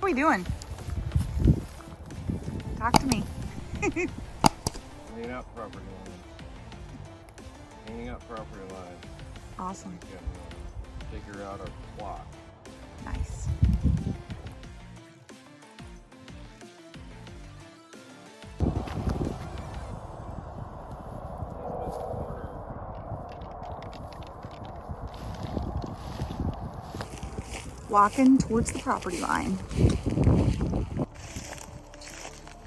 we doing? Talk to me. Cleaning up property lines. Cleaning up property lines. Awesome. We can figure out our plot. Nice. Walking towards the property line.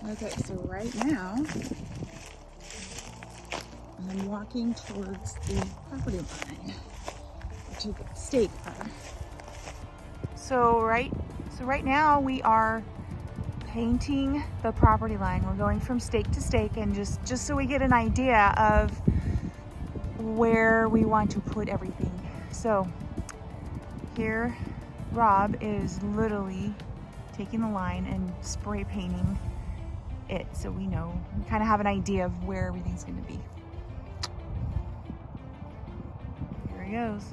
Okay, so right now I'm walking towards the property line, to the stake. So right now we are painting the property line. We're going from stake to stake, and just so we get an idea of where we want to put everything. So here Rob is literally taking the line and spray painting it, so we kind of have an idea of where everything's going to be. Here he goes.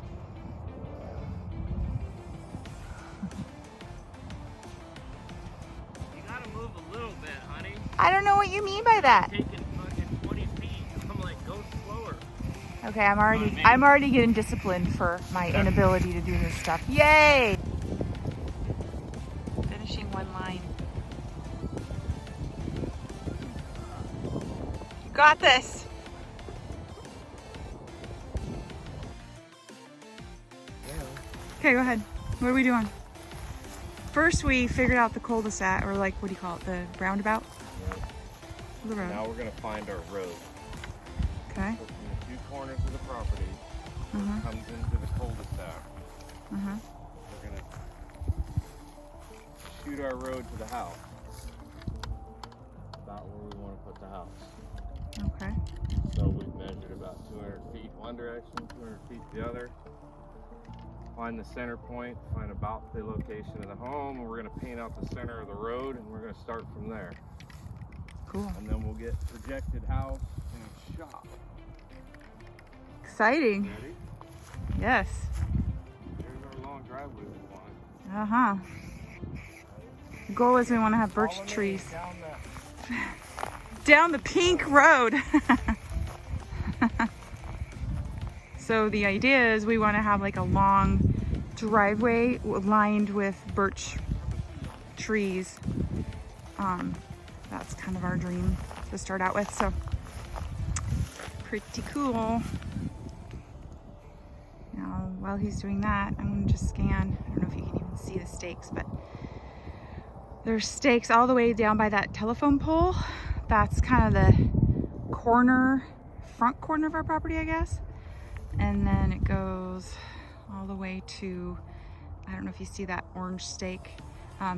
You gotta move a little bit, honey. I don't know what you mean by that. Taking fucking 20 feet. I'm like, go slower. Okay, I'm already getting disciplined for my inability to do this stuff. Yay! Finishing one line. You got this. Okay, go ahead. What are we doing? First, we figured out the cul-de-sac, or like, what do you call it? The roundabout? The road. Now we're gonna find our road. Okay. So from the two corners of the property, it comes into the cul-de-sac. We're gonna shoot our road to the house. About where we want to put the house. Okay. So we've measured about 200 feet one direction, 200 feet the other. Find the center point, find about the location of the home, and we're going to paint out the center of the road, and we're going to start from there. Cool. And then we'll get projected house and shop. Exciting. Ready? Yes. Here's our long driveway we want. Uh-huh. The goal is we want to have birch Follow me trees. down Down the the pink road. So the idea is we want to have like a long driveway lined with birch trees. That's kind of our dream to start out with, so pretty cool. Now, while he's doing that, I'm going to just scan. I don't know if you can even see the stakes, but there's stakes all the way down by that telephone pole. That's kind of the front corner of our property, I guess. And then it goes all the way to, I don't know if you see that orange stake.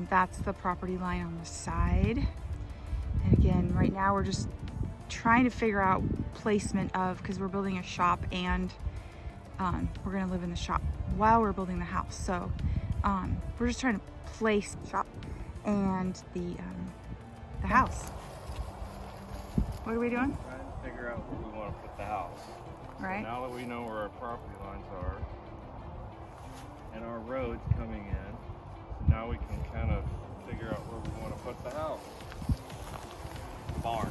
That's the property line on the side. And again, right now we're just trying to figure out placement of, because we're building a shop and we're gonna live in the shop while we're building the house. So we're just trying to place the shop and the house. What are we doing? Trying to figure out where we want to put the house. Right. So now that we know where our property lines are and our roads coming in, now we can kind of figure out where we want to put the house. Barn.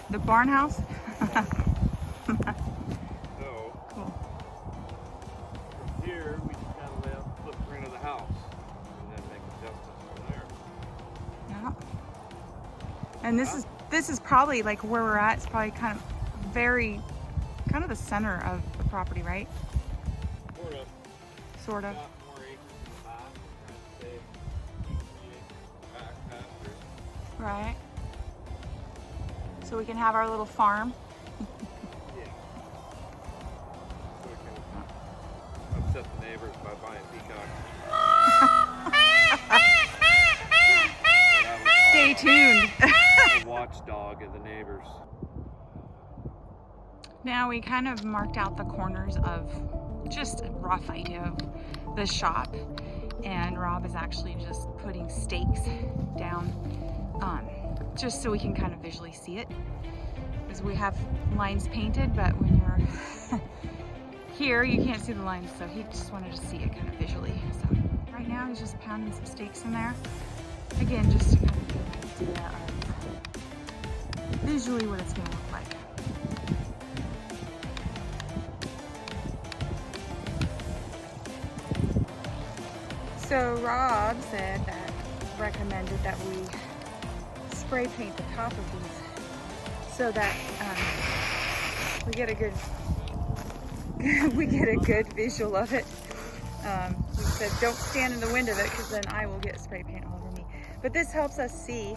The barn house? So, Cool. from here we just kind of lay out the footprint of the house and then make adjustments from there. Yeah. And this is probably like where we're at. It's probably kind of the center of the property, right? Sort of. Got more acres in the back. We're trying to save 2-3 acres in the back pasture. Right. So we can have our little farm. Yeah. So we can upset the neighbors by buying peacocks. Stay tuned. The watchdog of the neighbors. Now we kind of marked out the corners of just a rough idea of the shop, and Rob is actually just putting stakes down just so we can kind of visually see it, because we have lines painted, but when you're here you can't see the lines, so he just wanted to see it kind of visually. So right now. He's just pounding some steaks in there. Again, just to kind of get an idea of visually what it's gonna look like. So Rob said that, recommended that we spray paint the top of these so that we get a good visual of it. He said don't stand in the wind of it because then I will get spray paint all over me. But this helps us see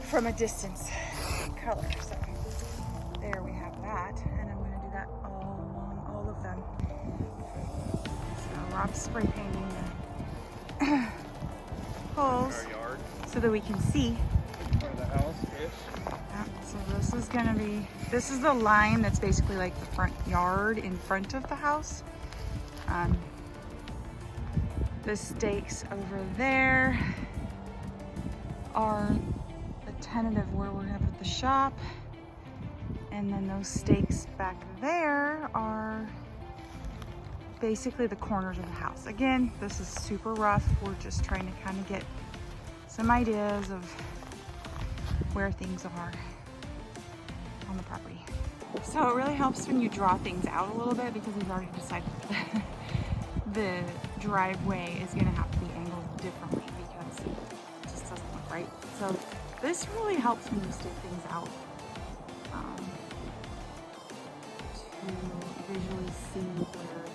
from a distance color. So there we have that, and I'm going to do that all along all of them. So Rob's spray painting the holes so that we can see. Front of the house-ish. Yeah, so this is the line that's basically like the front yard in front of the house. The stakes over there are the tentative where we're gonna put the shop. And then those stakes back there are basically the corners of the house. Again, this is super rough. We're just trying to kind of get some ideas of where things are on the property. So it really helps when you draw things out a little bit because we've already decided the driveway is gonna have to be angled differently because it just doesn't look right. So this really helps when you stick things out to visually see where